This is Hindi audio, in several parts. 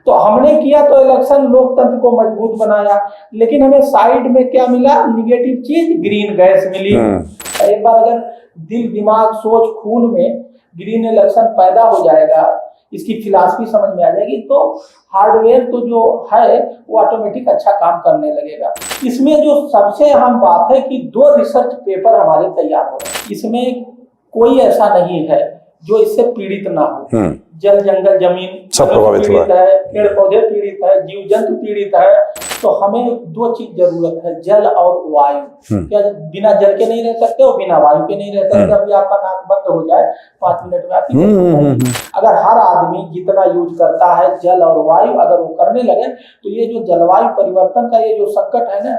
तो हमने किया तो इलेक्शन लोकतंत्र को मजबूत बनाया, लेकिन हमें साइड में क्या मिला? निगेटिव चीज, ग्रीन गैस मिली। एक बार अगर दिल दिमाग सोच खून में ग्रीन इलेक्शन पैदा हो जाएगा, इसकी फिलॉसफी समझ में आ जाएगी, तो हार्डवेयर तो जो है वो ऑटोमेटिक अच्छा काम करने लगेगा। इसमें जो सबसे अहम बात है कि 2 रिसर्च पेपर हमारे तैयार हो रहे हैं। इसमें कोई ऐसा नहीं है जो इससे पीड़ित ना हो। जल जंगल जमीन सब पीड़ित है, पेड़ पौधे पीड़ित है, जीव जंतु पीड़ित है। तो हमें 2 चीज जरूरत है, जल और वायु। क्या बिना जल के नहीं रह सकते और बिना वायु के नहीं रह सकते? अभी आपका नाक बंद हो जाए 5 मिनट में आपकी अगर हर आदमी जितना यूज करता है जल और वायु अगर वो करने लगे, तो ये जो जलवायु परिवर्तन का ये जो संकट है ना,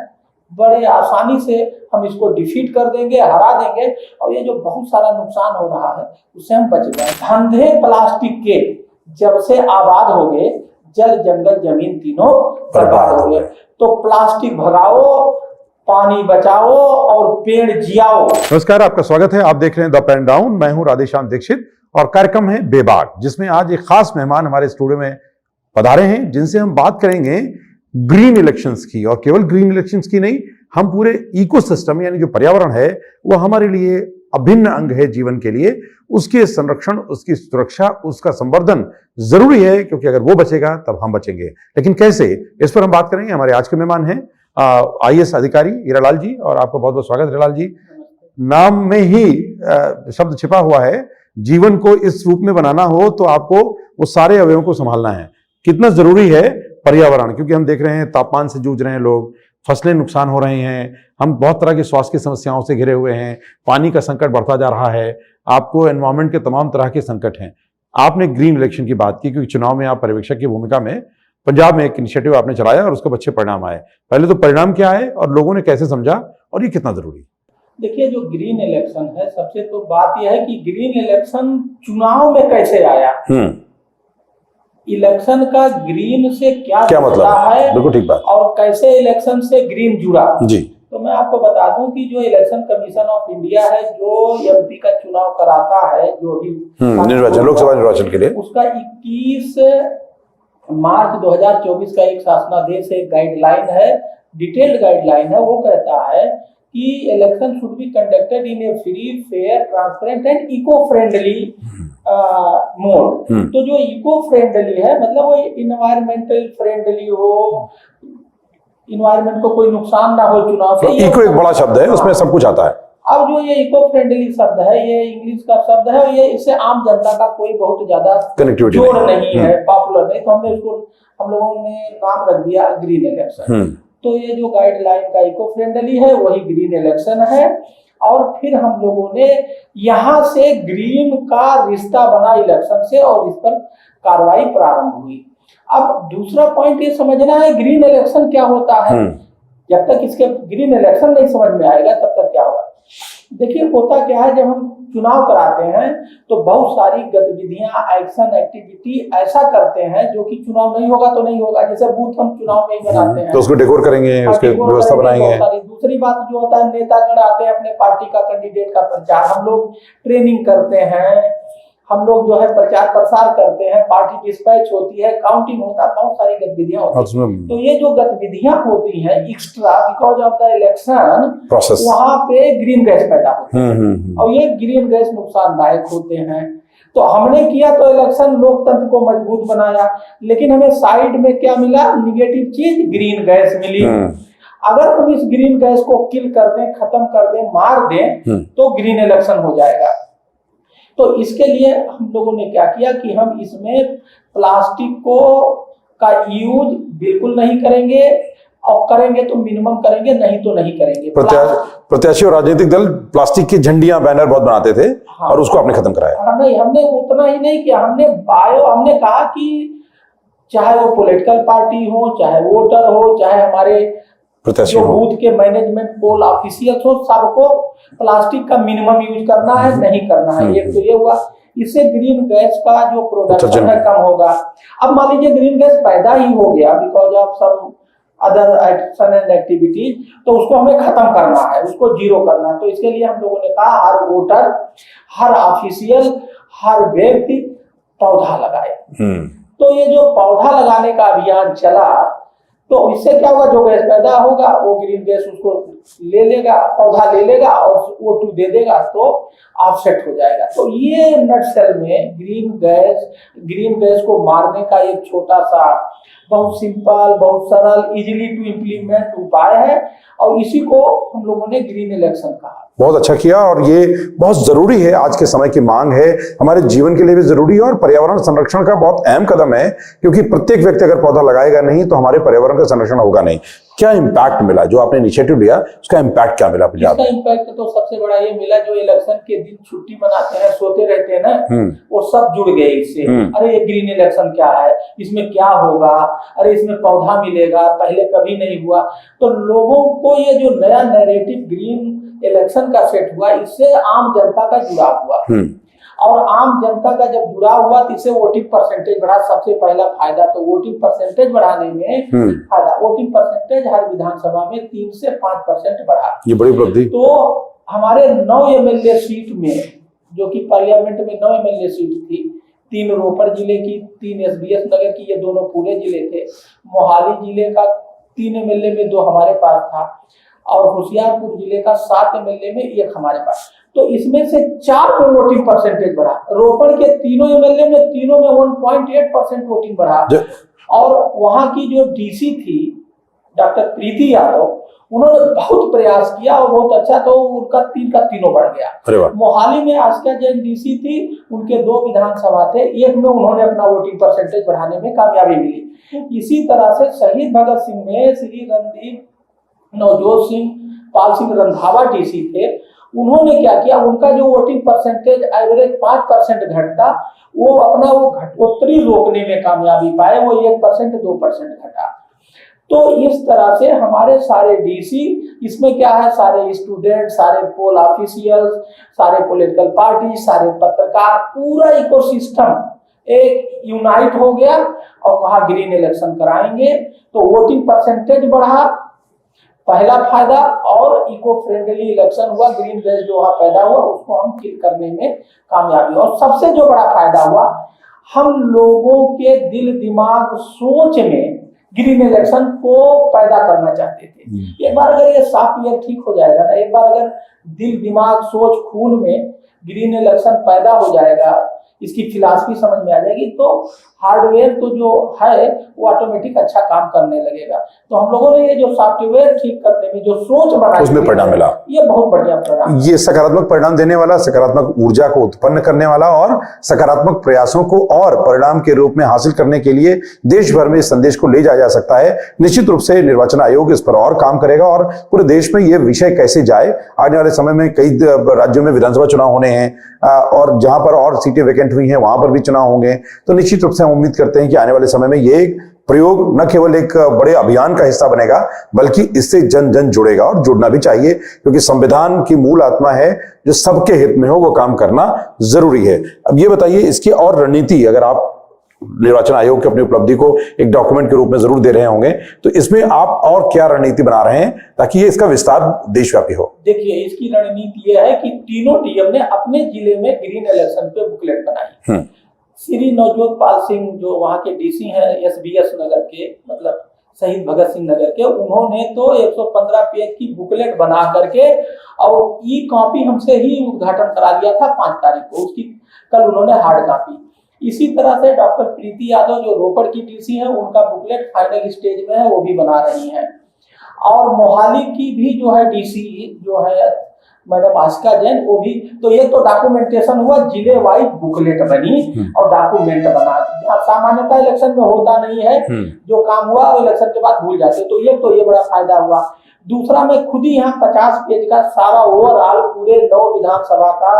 बड़े आसानी से हम इसको डिफीट कर देंगे, हरा देंगे, और ये जो बहुत सारा नुकसान हो रहा है उससे हम बच जाए। धंधे प्लास्टिक के जब से आबाद हो गए, जल जंगल जमीन तीनों बर्बाद हो गए। तो प्लास्टिक भगाओ, पानी बचाओ और पेड़ जियाओ। नमस्कार, आपका स्वागत है। आप देख रहे हैं द पेन डाउन। मैं हूं राधेश्याम दीक्षित और कार्यक्रम है बेबाक, जिसमें आज एक खास मेहमान हमारे स्टूडियो में पधारे हैं, जिनसे हम बात करेंगे ग्रीन इलेक्शंस की। और केवल ग्रीन इलेक्शंस की नहीं, हम पूरे इकोसिस्टम यानी जो पर्यावरण है वो हमारे लिए अभिन्न अंग है जीवन के लिए। उसके संरक्षण, उसकी सुरक्षा, उसका संवर्धन जरूरी है, क्योंकि अगर वो बचेगा तब हम बचेंगे। लेकिन कैसे, इस पर हम बात करेंगे। हमारे आज के मेहमान हैं IAS अधिकारी हीरालाल जी, और आपका बहुत बहुत स्वागत हीरालाल जी। नाम में ही शब्द छिपा हुआ है, जीवन को इस रूप में बनाना हो तो आपको वो सारे अवयवों को संभालना है। कितना जरूरी है पर्यावरण, क्योंकि हम देख रहे हैं तापमान से जूझ रहे हैं लोग, फसलें नुकसान हो रही हैं, हम बहुत तरह की स्वास्थ्य की समस्याओं से घिरे हुए हैं, पानी का संकट बढ़ता जा रहा है, आपको एनवायरमेंट के तमाम तरह के संकट हैं। आपने ग्रीन इलेक्शन की बात की, क्योंकि चुनाव में आप पर्यवेक्षक की भूमिका में पंजाब में एक इनिशिएटिव आपने चलाया और उसके अच्छे परिणाम आए। पहले तो परिणाम क्या है और लोगों ने कैसे समझा और ये कितना जरूरी? देखिए, जो ग्रीन इलेक्शन है, सबसे तो बात यह है कि ग्रीन इलेक्शन चुनाव में कैसे आया। इलेक्शन का ग्रीन से क्या मतलब है, बिल्कुल ठीक बात। और कैसे इलेक्शन से ग्रीन जुड़ा जी। तो मैं आपको बता दूं कि जो इलेक्शन कमीशन ऑफ इंडिया है, जो MP का चुनाव कराता है, जो भी निर्वाचन, लोकसभा निर्वाचन के लिए, उसका 21 मार्च 2024 का एक शासनादेश, एक गाइडलाइन है, डिटेल्ड गाइडलाइन है। वो कहता है कि election should be conducted in a free, fair, transparent and eco friendly mode. तो जो इको फ्रेंडली है, मतलब वो इन्वायरमेंटल फ्रेंडली हो, इन्वायरमेंट को कोई नुकसान ना हो चुनाव से। इको एक बड़ा शब्द है, उसमें सब कुछ आता है। अब जो ये इको फ्रेंडली शब्द है, ये इंग्लिश का शब्द है, ये इससे आम जनता का कोई बहुत ज्यादा जोड़ नहीं है, पॉपुलर नहीं, तो हमने इसको, हम लोगों ने नाम रख दिया ग्रीन इलेक्शन। तो ये जो गाइडलाइन का इको फ्रेंडली है वही ग्रीन इलेक्शन है। और फिर हम लोगों ने यहाँ से ग्रीन का रिश्ता बना इलेक्शन से, और इस पर कार्रवाई प्रारंभ हुई। अब दूसरा पॉइंट ये समझना है, ग्रीन इलेक्शन क्या होता है। जब तक इसके ग्रीन इलेक्शन नहीं समझ में आएगा तब तक क्या होगा। देखिए, होता क्या है, जब हम चुनाव कराते हैं तो बहुत सारी गतिविधियां, एक्शन, एक्टिविटी ऐसा करते हैं जो कि चुनाव नहीं होगा तो नहीं होगा। जैसे बूथ हम चुनाव में ही बनाते हैं, तो उसको डेकोर करेंगे, उसके व्यवस्था बनाएंगे। दूसरी बात जो होता है, नेतागण आते हैं अपने पार्टी का कैंडिडेट का प्रचार, हम लोग ट्रेनिंग करते हैं, हम लोग जो है प्रचार प्रसार करते हैं, पार्टी डिस्पैच होती है, काउंटिंग होता है, बहुत सारी गतिविधियां होती हैं। तो ये जो गतिविधियां होती हैं extra because of the election process, वहां पे ग्रीन गैस पैदा होती है, और ये ग्रीन गैस नुकसानदायक होते हैं। तो हमने किया तो इलेक्शन लोकतंत्र को मजबूत बनाया, लेकिन हमें साइड में क्या मिला? निगेटिव चीज, ग्रीन गैस मिली। अगर हम इस ग्रीन गैस को किल कर दें, खत्म कर दें, मार दें, तो ग्रीन इलेक्शन हो जाएगा। तो इसके लिए हम लोगों ने क्या किया कि हम इसमें प्लास्टिक को का यूज बिल्कुल नहीं करेंगे, और करेंगे तो मिनिमम करेंगे, नहीं तो नहीं करेंगे। प्रत्याशी और राजनीतिक दल प्लास्टिक की झंडियां, बैनर बहुत बनाते थे। हाँ, और उसको आपने खत्म कराया। नहीं, हमने उतना ही नहीं किया, हमने कहा कि चाहे वो पॉलिटिकल पार्टी हो, चाहे वोटर हो, चाहे हमारे जो बूथ के मैनेजमेंट पोल ऑफिशियल हो, सबको प्लास्टिक का मिनिमम यूज करना है, नहीं करना है। ये तो ये हुआ, इससे ग्रीन गैस का जो प्रोडक्शन है कम होगा। अब मान लीजिए ग्रीन गैस पैदा ही हो गया because of some other action and activity, तो उसको हमें खत्म करना है, उसको जीरो करना है। तो इसके लिए हम लोगों ने कहा हर वोटर, हर ऑफिशियल, हर व्यक्ति पौधा लगाए। तो ये जो पौधा लगाने का अभियान चला, तो इससे क्या होगा, जो गैस पैदा होगा वो ग्रीन गैस उसको ले लेगा, पौधा ले लेगा और O2 दे देगा, तो ऑफसेट हो जाएगा। तो ये नटशेल में ग्रीन गैस को मारने का एक छोटा सा बहुत सिंपल, बहुत सरल, इजीली टू इम्प्लीमेंट उपाय है, और इसी को हम लोगों ने ग्रीन इलेक्शन कहा। बहुत अच्छा किया, और ये बहुत जरूरी है, आज के समय की मांग है, हमारे जीवन के लिए भी जरूरी है और पर्यावरण संरक्षण का बहुत अहम कदम है, क्योंकि प्रत्येक व्यक्ति अगर पौधा लगाएगा नहीं तो हमारे पर्यावरण का संरक्षण होगा नहीं। क्या इम्पैक्ट मिला जो आपने इनिशिएटिव लिया, उसका इम्पैक्ट क्या मिला पंजाब में? इसका इम्पैक्ट तो सबसे बड़ा ये मिला, जो इलेक्शन के दिन छुट्टी मनाते हैं, सोते रहते हैं ना, वो सब जुड़ गए इससे। अरे ये ग्रीन इलेक्शन क्या है, इसमें क्या होगा, अरे इसमें पौधा मिलेगा, पहले कभी नहीं हुआ। तो लोगों को ये जो नया नैरेटिव ग्रीन इलेक्शन का सेट हुआ, इससे आम जनता का जुड़ाव हुआ, और आम जनता का जब जुड़ाव हुआ तो इससे वोटिंग परसेंटेज बढ़ा। सबसे पहला फायदा तो वोटिंग परसेंटेज बढ़ाने में फायदा, वोटिंग परसेंटेज हर विधानसभा में 3 से 5% बढ़ा। ये बड़ी उपलब्धि। तो हमारे 9 MLA सीट में, जो कि पार्लियामेंट में 9 MLA सीट थी, 3 रोपड़ जिले की, 3 SBS नगर की, ये दोनों पूरे जिले थे। मोहाली जिले का 3 MLA में 2 हमारे पास था, और होशियारपुर जिले का 7 MLA में 1 हमारे पास। तो इसमें से 4 में वोटिंग परसेंटेज बढ़ा। रोपड़ के तीनों MLA में, तीनों में 1.8% वोटिंग बढ़ा। और वहां की जो DC थी डॉक्टर प्रीति यादव, उन्होंने बहुत प्रयास किया और बहुत अच्छा, तो उनका 3 का तीनों बढ़ गया। मोहाली में आस्का जैन DC थी, उनके 2 विधानसभा थे, 1 में उन्होंने अपना वोटिंग परसेंटेज बढ़ाने में कामयाबी मिली। इसी तरह से शहीद भगत सिंह में श्री रणदीप नवजोत सिंह पाल सिंह रंधावा DC थे, उन्होंने क्या किया, उनका जो वोटिंग परसेंटेज एवरेज 5% घटता, वो अपना वो घटोत्तरी रोकने में कामयाबी पाए, वो 1% 2% घटा। तो इस तरह से हमारे सारे DC, इसमें क्या है, सारे स्टूडेंट, सारे पोल ऑफिशियल्स, सारे पॉलिटिकल पार्टी, सारे पत्रकार, पूरा इकोसिस्टम एक यूनाइट हो गया और कहा ग्रीन इलेक्शन कराएंगे। तो वोटिंग परसेंटेज बढ़ा, पहला फायदा, और इको फ्रेंडली इलेक्शन हुआ। ग्रीन गैस जो वहां पैदा हुआ उसको हम किल करने में कामयाबी, और सबसे जो बड़ा फायदा हुआ, हम लोगों के दिल दिमाग सोच में ग्रीन इलेक्शन को पैदा करना चाहते थे। एक बार अगर ये सॉफ्टवेयर ठीक हो जाएगा ना, एक बार अगर दिल दिमाग सोच खून में ग्रीन इलेक्शन पैदा हो जाएगा, इसकी फिलॉसफी समझ में आ जाएगी, तो हार्डवेयर तो जो है वो ऑटोमेटिक अच्छा काम करने लगेगा। तो हम लोगों ने ये जो सॉफ्टवेयर ठीक करने में जो सोच बनाई, उसमें परिणाम मिला, ये बहुत बढ़िया परिणाम, ये सकारात्मक परिणाम देने वाला, सकारात्मक ऊर्जा को उत्पन्न करने वाला और सकारात्मक प्रयासों को और परिणाम के रूप में हासिल करने के लिए देश भर में इस संदेश को ले जाया जा सकता है। निश्चित रूप से निर्वाचन आयोग इस पर और काम करेगा और पूरे देश में ये विषय कैसे जाए। आने वाले समय में कई राज्यों में विधानसभा चुनाव होने हैं, और जहां पर और सीटें वैकेंट हुई हैं वहां पर भी चुनाव होंगे। तो निश्चित रूप से हम उम्मीद करते हैं कि आने वाले समय में ये प्रयोग न केवल एक बड़े अभियान का हिस्सा बनेगा, बल्कि इससे जन जन जुड़ेगा, और जुड़ना भी चाहिए, क्योंकि संविधान की मूल आत्मा है जो सबके हित में हो वो काम करना जरूरी है। अब ये बताइए, इसकी और रणनीति, अगर आप निर्वाचन आयोग की अपनी उपलब्धि को एक डॉक्यूमेंट के रूप में जरूर दे रहे होंगे, तो इसमें आप और क्या रणनीति बना रहे हैं ताकि ये इसका विस्तार देशव्यापी हो? देखिए, इसकी रणनीति ये है कि तीनों DM ने अपने जिले में ग्रीन इलेक्शन पे बुकलेट बनाई। श्री नवजोत पाल सिंह जो वहाँ के DC हैं SBS नगर के, मतलब शहीद भगत सिंह नगर के, उन्होंने तो 115 पेज की बुकलेट बना करके और ई-कॉपी हमसे ही उद्घाटन करा दिया था 5 तारीख को, उसकी कल उन्होंने हार्ड कॉपी। इसी तरह से डॉक्टर प्रीति यादव जो रोपड़ की DC है, उनका बुकलेट फाइनल स्टेज में है, वो भी बना रही हैं। और मोहाली की भी जो है DC जो है मैडम आस्का जैन, वो भी। तो ये तो डॉक्यूमेंटेशन हुआ, जिले वाइज बुकलेट बनी और डॉक्यूमेंट बना दिया। सामान्यतः इलेक्शन में होता नहीं है, जो काम हुआ वो इलेक्शन के बाद भूल जाते, तो ये बड़ा फायदा हुआ। दूसरा, मैं खुद ही यहाँ 50 पेज का सारा ओवरऑल पूरे 9 विधानसभा का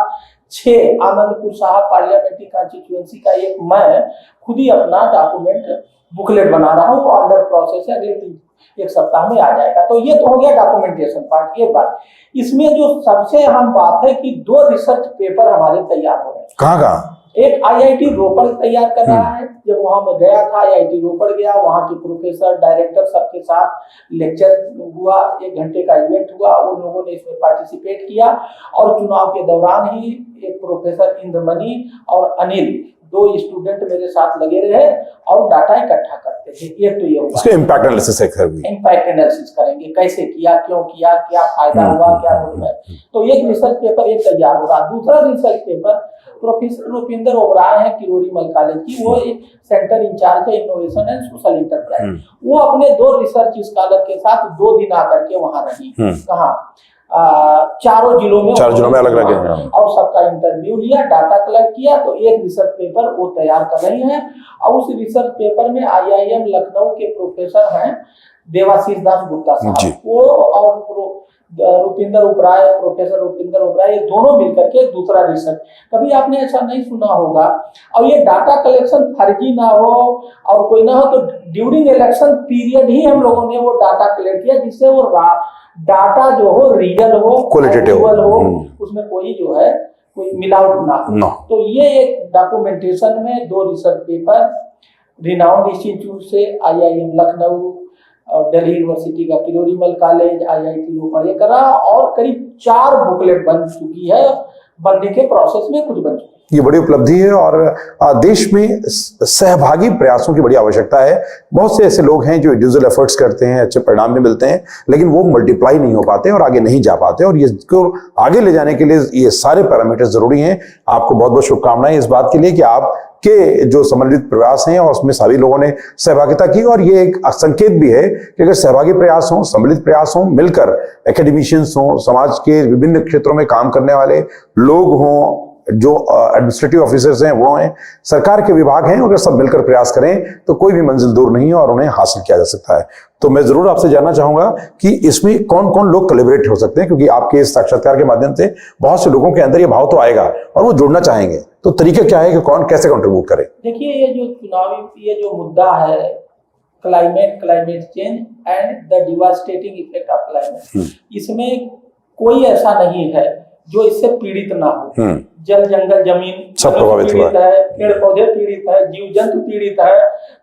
6 आनंदपुर साहब पार्लियामेंट्री कॉन्स्टिट्यूएंसी का एक मैं खुद ही अपना डॉक्यूमेंट बुकलेट बना रहा हूँ, ऑर्डर प्रोसेस है, अगले 1 सप्ताह में आ जाएगा। तो ये तो हो गया डॉक्यूमेंटेशन पार्ट। एक बात, इसमें जो सबसे अहम बात है कि 2 रिसर्च पेपर हमारे तैयार हो रहे हैं। कहाँ? एक IIT रोपड़ तैयार कर रहा है। जब वहां मैं गया था, IIT रोपड़ गया, वहां के प्रोफेसर, डायरेक्टर सबके साथ लेक्चर हुआ, 1 घंटे का इवेंट हुआ, उन लोगों ने इसमें पार्टिसिपेट किया। और चुनाव के दौरान ही एक प्रोफेसर इंद्रमणि और अनिल 2 स्टूडेंट मेरे साथ लगे रहे और डाटा इकट्ठा करते थे। एक तो ये होगा, इसका इम्पैक्ट एनालिसिस इम्पैक्ट एनालिसिस करेंगे, कैसे किया, क्यों किया, क्या फायदा हुआ, क्या रोल है। तो एक रिसर्च पेपर एक तैयार हो रहा। दूसरा research paper professor Rupinder Oberoi है किरोरी मल कॉलेज की, वो एक सेंटर इंचार्ज है इनोवेशन एंड सोशल एंटरप्राइज। वो अपने 2 रिसर्च स्कॉलर के साथ 2 दिन आकर के वहां रही। कहाँ? चारों जिलों में अलग अलग और सबका इंटरव्यू लिया, डाटा कलेक्ट किया। तो एक रिसर्च पेपर वो तैयार कर रही हैं और उस रिसर्च पेपर में IIM लखनऊ के प्रोफेसर हैं देवाशीष दास गुप्ता साहब, वो और रुपिंदर ओबराय, प्रोफेसर रुपिंदर ओबराय, ये दोनों मिलकर के दूसरा रिसर्च। कभी आपने ऐसा नहीं सुना होगा, और ये डाटा कलेक्शन फर्जी ना हो और कोई ना हो, तो ड्यूरिंग इलेक्शन पीरियड ही हम लोगों ने वो डाटा कलेक्ट किया, जिससे वो डाटा जो हो रियल हो, क्वालिटेटिव हो, उसमें कोई जो है कोई मिलावट ना हो। तो ये एक डॉक्यूमेंटेशन में 2 रिसर्च पेपर रिनाउंड इंस्टीट्यूट से IIM लखनऊ, दिल्ली यूनिवर्सिटी का किरोरी मल कॉलेज, IIT रोपड़, ये करा, और करीब 4 बुकलेट बन चुकी है, बनने के प्रोसेस में कुछ बन चुकी है। ये बड़ी उपलब्धि है और देश में सहभागी प्रयासों की बड़ी आवश्यकता है। बहुत से ऐसे लोग हैं जो इंडिविजुअल एफर्ट्स करते हैं, अच्छे परिणाम भी मिलते हैं, लेकिन वो मल्टीप्लाई नहीं हो पाते और आगे नहीं जा पाते, और इसको आगे ले जाने के लिए ये सारे पैरामीटर जरूरी हैं। आपको बहुत बहुत शुभकामनाएं इस बात के लिए कि आप के जो सम्मिलित प्रयास हैं और उसमें सभी लोगों ने सहभागिता की, और ये एक संकेत भी है कि अगर सहभागी प्रयास हों, सम्मिलित प्रयास हों, मिलकर एकेडमिशियंस हों, समाज के विभिन्न क्षेत्रों में काम करने वाले लोग हों, जो एडमिनिस्ट्रेटिव ऑफिसर्स हैं वो हैं, सरकार के विभाग हैं, अगर सब मिलकर प्रयास करें तो कोई भी मंजिल दूर नहीं है और उन्हें हासिल किया जा सकता है। तो मैं जरूर आपसे जानना चाहूंगा कि इसमें कौन कौन लोग कोलैबोरेट हो सकते हैं, क्योंकि आपके इस साक्षात्कार के माध्यम से बहुत से लोगों के अंदर ये भाव तो आएगा और वो जुड़ना चाहेंगे। तो तरीका क्या है कि कौन कैसे कंट्रीब्यूट करे? देखिए, ये जो चुनावी ये जो मुद्दा है, climate change and the devastating effect of climate, इसमें कोई ऐसा नहीं है जो इससे पीड़ित ना हो। जल जंगल जमीन सब प्रभावित है, पेड़ पौधे पीड़ित है, जीव जंतु पीड़ित है,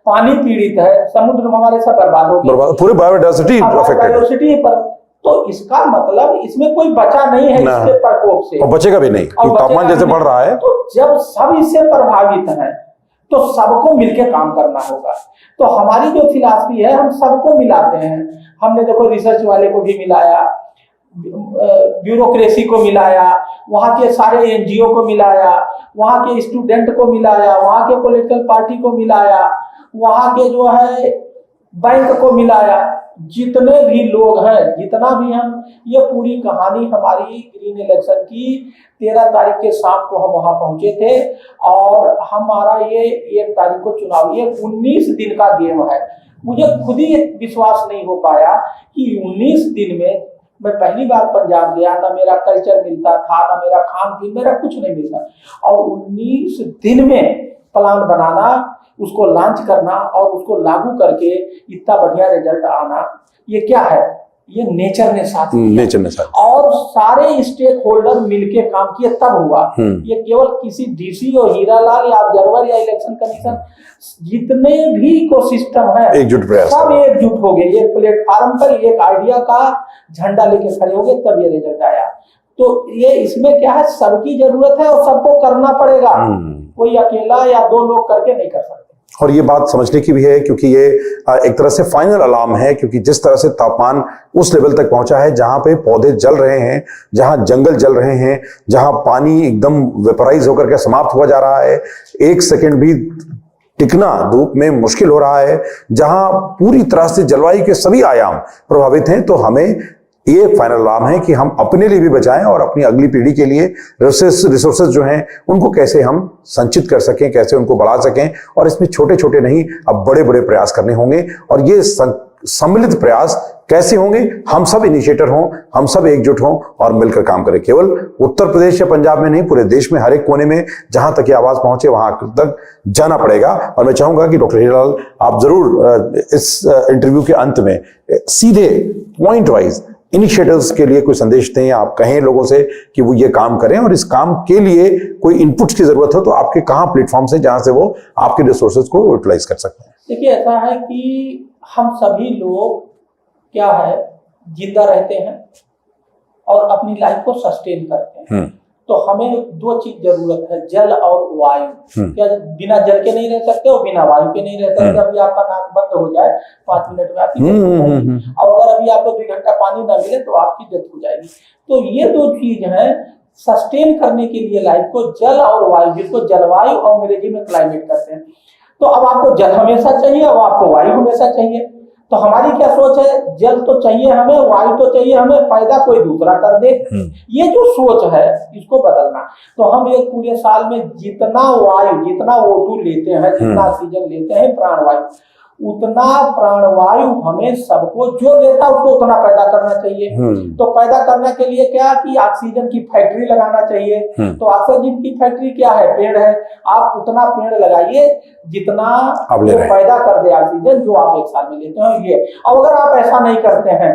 पानी पीड़ित है, समुद्र हमारे सब बर्बाद हो गए, पूरी बायोडायवर्सिटी पर। तो इसका मतलब इसमें कोई बचा नहीं है इसके प्रकोप से, और बचेगा भी नहीं, तापमान जैसे बढ़ रहा है। तो जब सब इससे प्रभावित हैं तो सबको मिलकर काम करना होगा। तो हमारी जो फिलॉसफी है, हम सबको मिलाते हैं। हमने देखो रिसर्च वाले को भी मिलाया, ब्यूरोक्रेसी को मिलाया, वहाँ के सारे NGO को मिलाया, वहाँ के स्टूडेंट को मिलाया, वहाँ के पॉलिटिकल पार्टी को मिलाया, वहाँ के जो है बैंक को मिलाया, जितने भी लोग हैं, जितना भी हम, ये पूरी कहानी हमारी ग्रीन इलेक्शन की 13 तारीख के शाम को हम वहाँ पहुंचे थे, और हमारा ये 1 तारीख को चुनाव, ये 19 दिन का गेम है। मुझे खुद ही विश्वास नहीं हो पाया कि 19 दिन में मैं पहली बार पंजाब गया, ना मेरा कल्चर मिलता था, ना मेरा खान पीन, मेरा कुछ नहीं मिलता, और 19 दिन में प्लान बनाना, उसको लॉन्च करना और उसको लागू करके इतना बढ़िया रिजल्ट आना, ये क्या है? ये नेचर ने साथ और सारे स्टेक होल्डर मिलके काम किए तब हुआ। ये केवल किसी DC और हीरालाल या ऑब्जर्वर या इलेक्शन कमीशन, जितने भी इकोसिस्टम है, सब एकजुट हो गए, एक प्लेटफार्म पर एक आइडिया का झंडा लेके खड़े हो गए, तब ये रिजल्ट आया। तो ये इसमें क्या है, सबकी जरूरत है और सबको करना पड़ेगा, कोई अकेला या 2 लोग करके नहीं कर सकते। और ये बात समझने की भी है, क्योंकि ये एक तरह से फाइनल अलार्म है, क्योंकि जिस तरह से तापमान उस लेवल तक पहुंचा है जहां पे पौधे जल रहे हैं, जहां जंगल जल रहे हैं, जहां पानी एकदम वेपराइज होकर के समाप्त हुआ जा रहा है, 1 सेकंड भी टिकना धूप में मुश्किल हो रहा है, जहां पूरी तरह से जलवायु के सभी आयाम प्रभावित हैं, तो हमें ये फाइनल अलार्म है कि हम अपने लिए भी बचाएं और अपनी अगली पीढ़ी के लिए रिसोर्सेज जो हैं उनको कैसे हम संचित कर सकें, कैसे उनको बढ़ा सकें, और इसमें छोटे छोटे नहीं, अब बड़े बड़े प्रयास करने होंगे। और ये सम्मिलित प्रयास कैसे होंगे? हम सब इनिशिएटर हों, हम सब एकजुट हों और मिलकर काम करें। केवल उत्तर प्रदेश या पंजाब में नहीं, पूरे देश में हर एक कोने में जहां तक ये आवाज पहुंचे वहां तक जाना पड़ेगा। और मैं चाहूंगा कि डॉक्टर हीरालाल, आप जरूर इस इंटरव्यू के अंत में सीधे पॉइंट वाइज इनिशिएटिव्स के लिए कोई संदेश दें, आप कहें लोगों से कि वो ये काम करें, और इस काम के लिए कोई इनपुट्स की जरूरत हो तो आपके कहाँ प्लेटफॉर्म्स हैं जहां से वो आपके रिसोर्सेज को यूटिलाइज कर सकते हैं? देखिए, ऐसा है कि हम सभी लोग क्या है, जिंदा रहते हैं और अपनी लाइफ को सस्टेन करते हैं। तो हमें दो चीज जरूरत है, जल और वायु। क्या बिना जल के नहीं रह सकते और बिना वायु के नहीं रह सकते। अभी आपका नाक बंद हो जाए 5 मिनट में आपकी डेथ हो जाएगी, और अगर अभी आपको 2 घंटा पानी ना मिले तो आपकी डेथ हो जाएगी। तो ये दो चीज है सस्टेन करने के लिए लाइफ को, जल और वायु, जिसको जलवायु और अंग्रेजी में क्लाइमेट कहते हैं। तो अब आपको जल हमेशा चाहिए और आपको वायु हमेशा चाहिए। तो हमारी क्या सोच है, जल तो चाहिए हमें, वायु तो चाहिए हमें, पैदा कोई दूसरा कर दे। ये जो सोच है इसको बदलना। तो हम एक पूरे साल में जितना वायु, जितना O2 लेते हैं, जितना ऑक्सीजन लेते हैं प्राणवायु, उतना प्राणवायु हमें सबको जो लेता है उसको उतना पैदा करना चाहिए। तो पैदा करने के लिए क्या कि ऑक्सीजन की फैक्ट्री लगाना चाहिए। तो ऑक्सीजन की फैक्ट्री क्या है, पेड़ है। आप उतना पेड़ लगाइए जितना वो पैदा कर दे ऑक्सीजन जो आप एक साल में लेते हैं ये। और अगर आप ऐसा नहीं करते हैं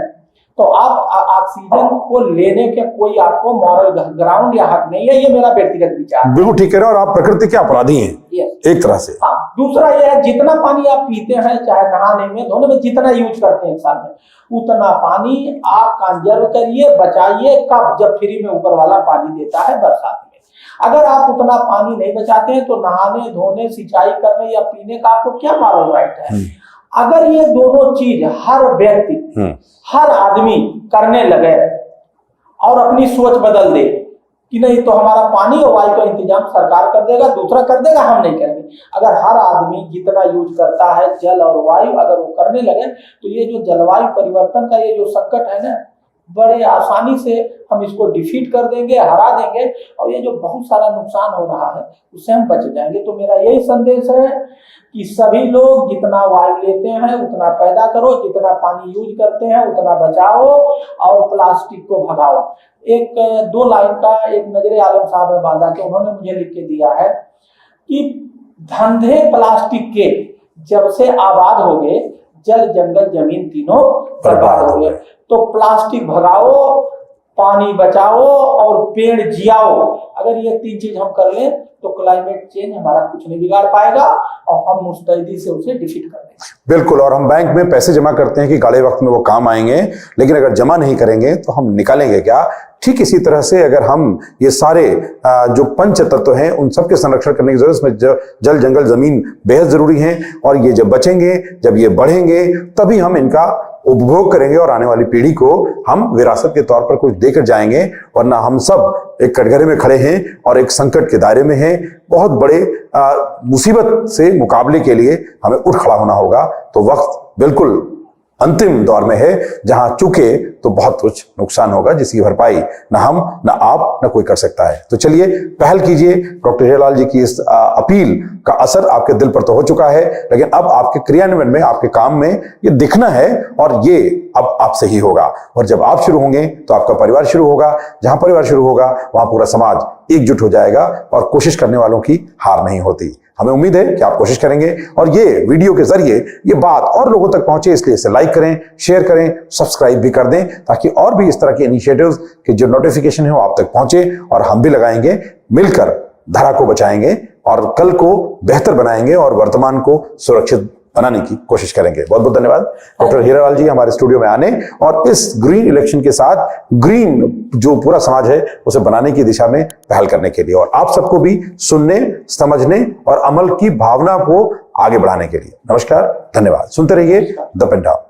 तो आप ऑक्सीजन को लेने के कोई आपको मॉरल ग्राउंड या हक नहीं है। ये मेरा व्यक्तिगत विचार है। बिल्कुल ठीक कह रहे हो, और आप प्रकृति के अपराधी हैं एक तरह से। हाँ, दूसरा ये है जितना पानी आप पीते हैं, चाहे नहाने में धोने में, जितना यूज करते हैं एक साल में, उतना पानी आप कंजर्व करिए, बचाइए। कब, जब फ्री में ऊपर वाला पानी देता है बरसात में। अगर आप उतना पानी नहीं बचाते हैं तो नहाने धोने, सिंचाई करने या पीने का आपको क्या मॉरल राइट है। अगर ये दोनों चीज हर व्यक्ति, हर आदमी करने लगे और अपनी सोच बदल दे कि नहीं तो हमारा पानी और वायु का इंतजाम सरकार कर देगा, दूसरा कर देगा, हम नहीं करेंगे। अगर हर आदमी जितना यूज करता है जल और वायु अगर वो करने लगे तो ये जो जलवायु परिवर्तन का ये जो संकट है ना, बड़े आसानी से हम इसको डिफीट कर देंगे, हरा देंगे, और ये जो बहुत सारा नुकसान हो रहा है उससे हम बच जाएंगे। तो मेरा यही संदेश है कि सभी लोग जितना वायु लेते हैं उतना पैदा करो, जितना पानी यूज करते हैं उतना बचाओ, और प्लास्टिक को भगाओ। एक 2 लाइन का एक नजरे आलम साहब है बांदा के, उन्होंने मुझे लिख के दिया है कि धंधे प्लास्टिक के जब से आबाद हो गए, जल जंगल जमीन तीनों बर्बाद हो गए। तो प्लास्टिक भगाओ, पानी बचाओ और पेड़ जियाओ। अगर ये 3 चीज हम कर लें तो क्लाइमेट चेंज हमारा कुछ नहीं बिगाड़ पाएगा और हम मुस्तैदी से उसे डिफीट कर देंगे। बिल्कुल, और हम बैंक में पैसे जमा करते हैं कि गाड़े वक्त में वो काम आएंगे, लेकिन अगर जमा नहीं करेंगे तो हम निकालेंगे क्या। ठीक इसी तरह से अगर हम ये सारे जो पंच तत्व हैं उन सब के संरक्षण करने की जरूरत है। जल जंगल जमीन बेहद जरूरी है, और ये जब बचेंगे, जब ये बढ़ेंगे, तभी हम इनका उपभोग करेंगे और आने वाली पीढ़ी को हम विरासत के तौर पर कुछ देकर जाएंगे। वरना हम सब एक कटघरे में खड़े हैं और एक संकट के दायरे में हैं। बहुत बड़े मुसीबत से मुकाबले के लिए हमें उठ खड़ा होना होगा। तो वक्त बिल्कुल अंतिम दौर में है, जहां चूके तो बहुत कुछ नुकसान होगा जिसकी भरपाई ना हम, ना आप, ना कोई कर सकता है। तो चलिए पहल कीजिए। डॉक्टर हीरालाल जी की इस अपील का असर आपके दिल पर तो हो चुका है, लेकिन अब आपके क्रियान्वयन में, आपके काम में ये दिखना है, और ये अब आपसे ही होगा। और जब आप शुरू होंगे तो आपका परिवार शुरू होगा। जहां परिवार शुरू होगा वहां पूरा समाज एकजुट हो जाएगा, और कोशिश करने वालों की हार नहीं होती। हमें उम्मीद है कि आप कोशिश करेंगे और ये वीडियो के जरिए ये बात और लोगों तक पहुंचे, इसलिए इसे लाइक करें, शेयर करें, सब्सक्राइब भी कर दें, ताकि और भी इस तरह के इनिशिएटिव्स के जो नोटिफिकेशन है वो आप तक पहुंचे, और हम भी लगाएंगे, मिलकर धरा को बचाएंगे और कल को बेहतर बनाएंगे और वर्तमान को सुरक्षित बनाने की कोशिश करेंगे। बहुत बहुत धन्यवाद डॉक्टर हीरालाल जी हमारे स्टूडियो में आने और इस ग्रीन इलेक्शन के साथ ग्रीन जो पूरा समाज है उसे बनाने की दिशा में पहल करने के लिए, और आप सबको भी सुनने, समझने और अमल की भावना को आगे बढ़ाने के लिए। नमस्कार, धन्यवाद। सुनते रहिए द पेन डाउन।